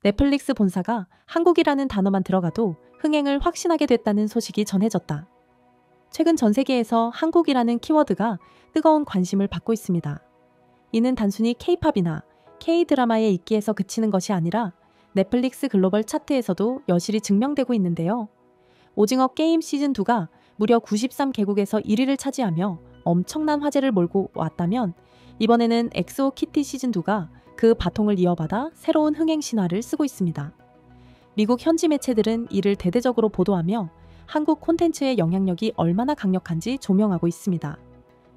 넷플릭스 본사가 한국이라는 단어만 들어가도 흥행을 확신하게 됐다는 소식이 전해졌다. 최근 전 세계에서 한국이라는 키워드가 뜨거운 관심을 받고 있습니다. 이는 단순히 K-팝이나 K-드라마의 인기에서 그치는 것이 아니라 넷플릭스 글로벌 차트에서도 여실히 증명되고 있는데요. 오징어 게임 시즌2가 무려 93개국에서 1위를 차지하며 엄청난 화제를 몰고 왔다면 이번에는 엑소 키티 시즌2가 그 바통을 이어받아 새로운 흥행 신화를 쓰고 있습니다. 미국 현지 매체들은 이를 대대적으로 보도하며 한국 콘텐츠의 영향력이 얼마나 강력한지 조명하고 있습니다.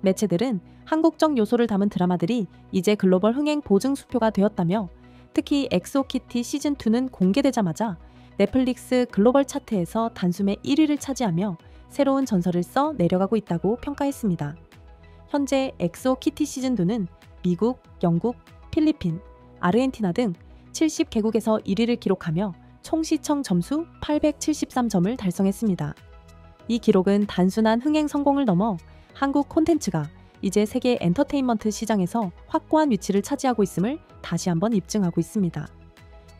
매체들은 한국적 요소를 담은 드라마들이 이제 글로벌 흥행 보증 수표가 되었다며 특히 엑소 키티 시즌2는 공개되자마자 넷플릭스 글로벌 차트에서 단숨에 1위를 차지하며 새로운 전설을 써 내려가고 있다고 평가했습니다. 현재 엑소 키티 시즌2는 미국, 영국, 필리핀, 아르헨티나 등 70개국에서 1위를 기록하며 총 시청 점수 873점을 달성했습니다. 이 기록은 단순한 흥행 성공을 넘어 한국 콘텐츠가 이제 세계 엔터테인먼트 시장에서 확고한 위치를 차지하고 있음을 다시 한번 입증하고 있습니다.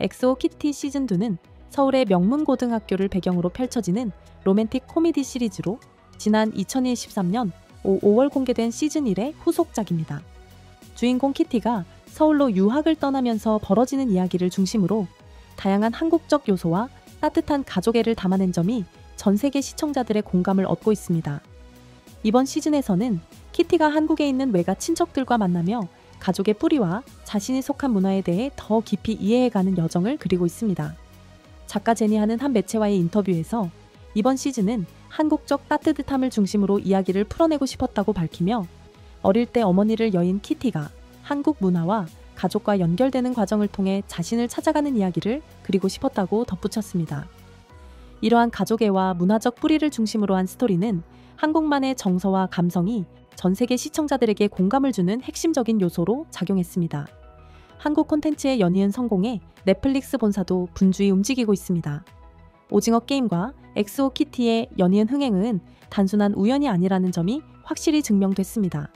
엑소 키티 시즌2는 서울의 명문고등학교를 배경으로 펼쳐지는 로맨틱 코미디 시리즈로 지난 2023년 5월 공개된 시즌1의 후속작입니다. 주인공 키티가 서울로 유학을 떠나면서 벌어지는 이야기를 중심으로 다양한 한국적 요소와 따뜻한 가족애를 담아낸 점이 전 세계 시청자들의 공감을 얻고 있습니다. 이번 시즌에서는 키티가 한국에 있는 외가 친척들과 만나며 가족의 뿌리와 자신이 속한 문화에 대해 더 깊이 이해해가는 여정을 그리고 있습니다. 작가 제니하는 한 매체와의 인터뷰에서 이번 시즌은 한국적 따뜻함을 중심으로 이야기를 풀어내고 싶었다고 밝히며 어릴 때 어머니를 여인 키티가 한국 문화와 가족과 연결되는 과정을 통해 자신을 찾아가는 이야기를 그리고 싶었다고 덧붙였습니다. 이러한 가족애와 문화적 뿌리를 중심으로 한 스토리는 한국만의 정서와 감성이 전 세계 시청자들에게 공감을 주는 핵심적인 요소로 작용했습니다. 한국 콘텐츠의 연이은 성공에 넷플릭스 본사도 분주히 움직이고 있습니다. 오징어 게임과 엑소 키티의 연이은 흥행은 단순한 우연이 아니라는 점이 확실히 증명됐습니다.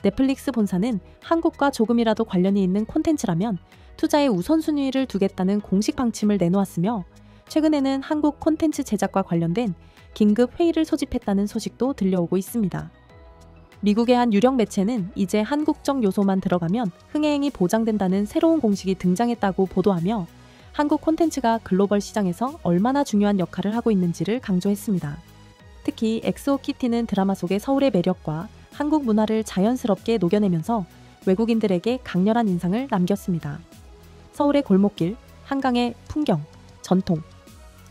넷플릭스 본사는 한국과 조금이라도 관련이 있는 콘텐츠라면 투자에 우선순위를 두겠다는 공식 방침을 내놓았으며 최근에는 한국 콘텐츠 제작과 관련된 긴급 회의를 소집했다는 소식도 들려오고 있습니다. 미국의 한 유력 매체는 이제 한국적 요소만 들어가면 흥행이 보장된다는 새로운 공식이 등장했다고 보도하며 한국 콘텐츠가 글로벌 시장에서 얼마나 중요한 역할을 하고 있는지를 강조했습니다. 특히 엑소 키티는 드라마 속의 서울의 매력과 한국 문화를 자연스럽게 녹여내면서 외국인들에게 강렬한 인상을 남겼습니다. 서울의 골목길, 한강의 풍경, 전통,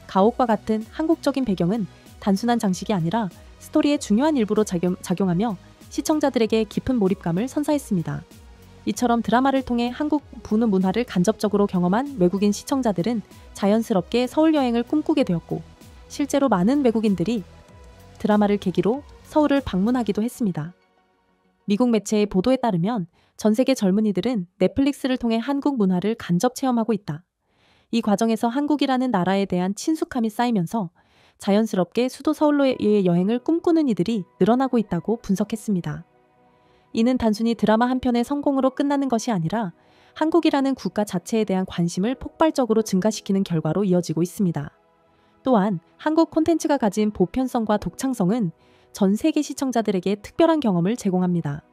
가옥과 같은 한국적인 배경은 단순한 장식이 아니라 스토리의 중요한 일부로 작용하며 시청자들에게 깊은 몰입감을 선사했습니다. 이처럼 드라마를 통해 한국 부는 문화를 간접적으로 경험한 외국인 시청자들은 자연스럽게 서울 여행을 꿈꾸게 되었고 실제로 많은 외국인들이 드라마를 계기로 서울을 방문하기도 했습니다. 미국 매체의 보도에 따르면 전 세계 젊은이들은 넷플릭스를 통해 한국 문화를 간접 체험하고 있다. 이 과정에서 한국이라는 나라에 대한 친숙함이 쌓이면서 자연스럽게 수도 서울로의 여행을 꿈꾸는 이들이 늘어나고 있다고 분석했습니다. 이는 단순히 드라마 한 편의 성공으로 끝나는 것이 아니라 한국이라는 국가 자체에 대한 관심을 폭발적으로 증가시키는 결과로 이어지고 있습니다. 또한 한국 콘텐츠가 가진 보편성과 독창성은 전 세계 시청자들에게 특별한 경험을 제공합니다.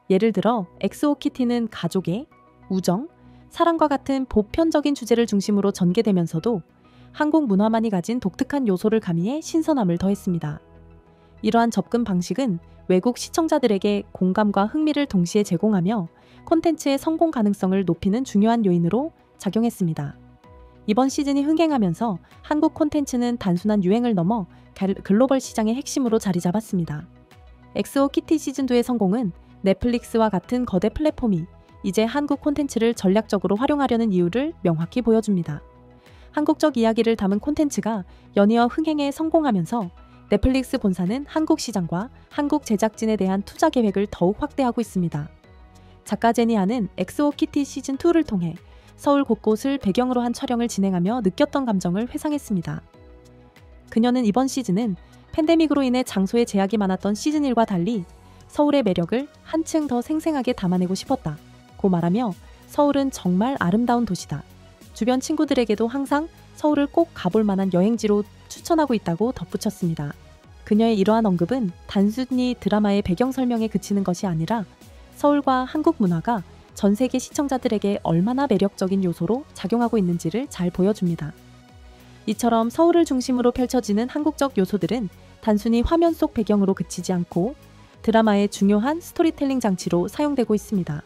예를 들어 엑소 키티는 가족의 우정, 사랑과 같은 보편적인 주제를 중심으로 전개되면서도 한국 문화만이 가진 독특한 요소를 가미해 신선함을 더했습니다. 이러한 접근 방식은 외국 시청자들에게 공감과 흥미를 동시에 제공하며 콘텐츠의 성공 가능성을 높이는 중요한 요인으로 작용했습니다. 이번 시즌이 흥행하면서 한국 콘텐츠는 단순한 유행을 넘어 글로벌 시장의 핵심으로 자리 잡았습니다. 엑소 키티 시즌2의 성공은 넷플릭스와 같은 거대 플랫폼이 이제 한국 콘텐츠를 전략적으로 활용하려는 이유를 명확히 보여줍니다. 한국적 이야기를 담은 콘텐츠가 연이어 흥행에 성공하면서 넷플릭스 본사는 한국 시장과 한국 제작진에 대한 투자 계획을 더욱 확대하고 있습니다. 작가 제니하는 엑소 키티 시즌2를 통해 서울 곳곳을 배경으로 한 촬영을 진행하며 느꼈던 감정을 회상했습니다. 그녀는 이번 시즌은 팬데믹으로 인해 장소에 제약이 많았던 시즌1과 달리 서울의 매력을 한층 더 생생하게 담아내고 싶었다고 말하며 서울은 정말 아름다운 도시다. 주변 친구들에게도 항상 서울을 꼭 가볼 만한 여행지로 추천하고 있다고 덧붙였습니다. 그녀의 이러한 언급은 단순히 드라마의 배경 설명에 그치는 것이 아니라 서울과 한국 문화가 전 세계 시청자들에게 얼마나 매력적인 요소로 작용하고 있는지를 잘 보여줍니다. 이처럼 서울을 중심으로 펼쳐지는 한국적 요소들은 단순히 화면 속 배경으로 그치지 않고 드라마의 중요한 스토리텔링 장치로 사용되고 있습니다.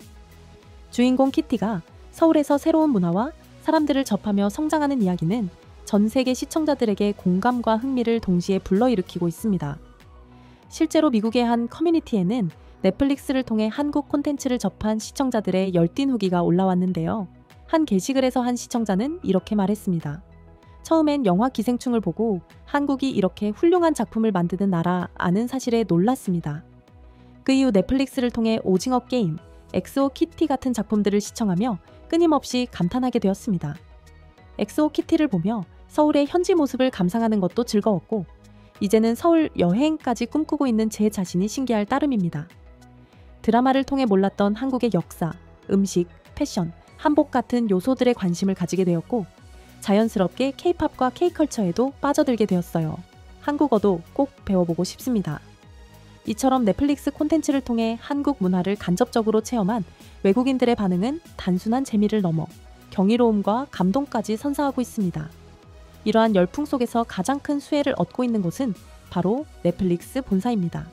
주인공 키티가 서울에서 새로운 문화와 사람들을 접하며 성장하는 이야기는 전 세계 시청자들에게 공감과 흥미를 동시에 불러일으키고 있습니다. 실제로 미국의 한 커뮤니티에는 넷플릭스를 통해 한국 콘텐츠를 접한 시청자들의 열띤 후기가 올라왔는데요. 한 게시글에서 한 시청자는 이렇게 말했습니다. 처음엔 영화 기생충을 보고 한국이 이렇게 훌륭한 작품을 만드는 나라 아는 사실에 놀랐습니다. 그 이후 넷플릭스를 통해 오징어 게임, 엑소 키티 같은 작품들을 시청하며 끊임없이 감탄하게 되었습니다. 엑소 키티를 보며 서울의 현지 모습을 감상하는 것도 즐거웠고 이제는 서울 여행까지 꿈꾸고 있는 제 자신이 신기할 따름입니다. 드라마를 통해 몰랐던 한국의 역사, 음식, 패션, 한복 같은 요소들에 관심을 가지게 되었고 자연스럽게 K-팝과 K-컬처에도 빠져들게 되었어요. 한국어도 꼭 배워보고 싶습니다. 이처럼 넷플릭스 콘텐츠를 통해 한국 문화를 간접적으로 체험한 외국인들의 반응은 단순한 재미를 넘어 경이로움과 감동까지 선사하고 있습니다. 이러한 열풍 속에서 가장 큰 수혜를 얻고 있는 곳은 바로 넷플릭스 본사입니다.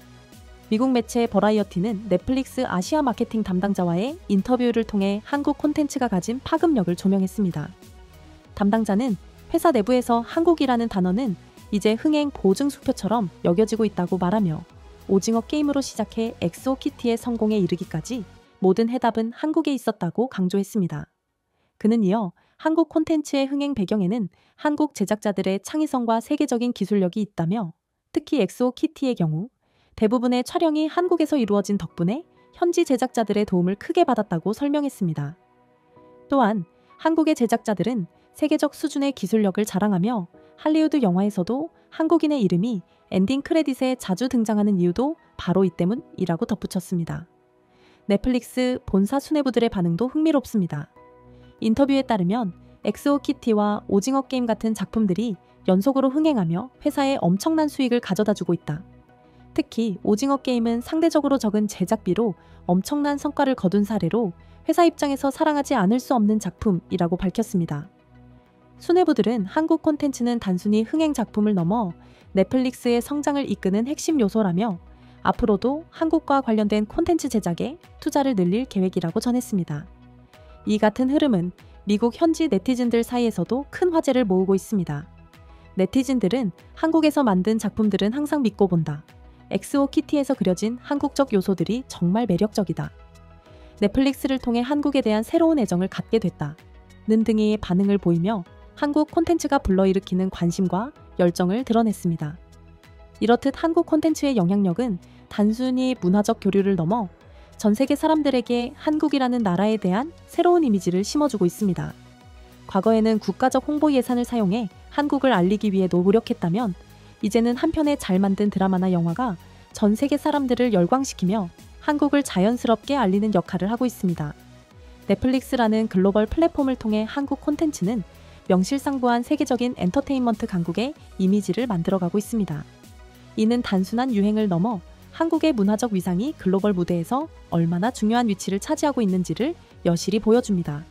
미국 매체 버라이어티는 넷플릭스 아시아 마케팅 담당자와의 인터뷰를 통해 한국 콘텐츠가 가진 파급력을 조명했습니다. 담당자는 회사 내부에서 한국이라는 단어는 이제 흥행 보증 수표처럼 여겨지고 있다고 말하며 오징어 게임으로 시작해 엑소 키티의 성공에 이르기까지 모든 해답은 한국에 있었다고 강조했습니다. 그는 이어 한국 콘텐츠의 흥행 배경에는 한국 제작자들의 창의성과 세계적인 기술력이 있다며 특히 엑소 키티의 경우 대부분의 촬영이 한국에서 이루어진 덕분에 현지 제작자들의 도움을 크게 받았다고 설명했습니다. 또한 한국의 제작자들은 세계적 수준의 기술력을 자랑하며 할리우드 영화에서도 한국인의 이름이 엔딩 크레딧에 자주 등장하는 이유도 바로 이 때문이라고 덧붙였습니다. 넷플릭스 본사 수뇌부들의 반응도 흥미롭습니다. 인터뷰에 따르면 엑소 키티와 오징어 게임 같은 작품들이 연속으로 흥행하며 회사에 엄청난 수익을 가져다주고 있다. 특히 오징어 게임은 상대적으로 적은 제작비로 엄청난 성과를 거둔 사례로 회사 입장에서 사랑하지 않을 수 없는 작품이라고 밝혔습니다. 수뇌부들은 한국 콘텐츠는 단순히 흥행 작품을 넘어 넷플릭스의 성장을 이끄는 핵심 요소라며 앞으로도 한국과 관련된 콘텐츠 제작에 투자를 늘릴 계획이라고 전했습니다. 이 같은 흐름은 미국 현지 네티즌들 사이에서도 큰 화제를 모으고 있습니다. 네티즌들은 한국에서 만든 작품들은 항상 믿고 본다. 엑소 키티에서 그려진 한국적 요소들이 정말 매력적이다. 넷플릭스를 통해 한국에 대한 새로운 애정을 갖게 됐다. 는 등의 반응을 보이며 한국 콘텐츠가 불러일으키는 관심과 열정을 드러냈습니다. 이렇듯 한국 콘텐츠의 영향력은 단순히 문화적 교류를 넘어 전 세계 사람들에게 한국이라는 나라에 대한 새로운 이미지를 심어주고 있습니다. 과거에는 국가적 홍보 예산을 사용해 한국을 알리기 위해 노력했다면 이제는 한 편의 잘 만든 드라마나 영화가 전 세계 사람들을 열광시키며 한국을 자연스럽게 알리는 역할을 하고 있습니다. 넷플릭스라는 글로벌 플랫폼을 통해 한국 콘텐츠는 명실상부한 세계적인 엔터테인먼트 강국의 이미지를 만들어가고 있습니다. 이는 단순한 유행을 넘어 한국의 문화적 위상이 글로벌 무대에서 얼마나 중요한 위치를 차지하고 있는지를 여실히 보여줍니다.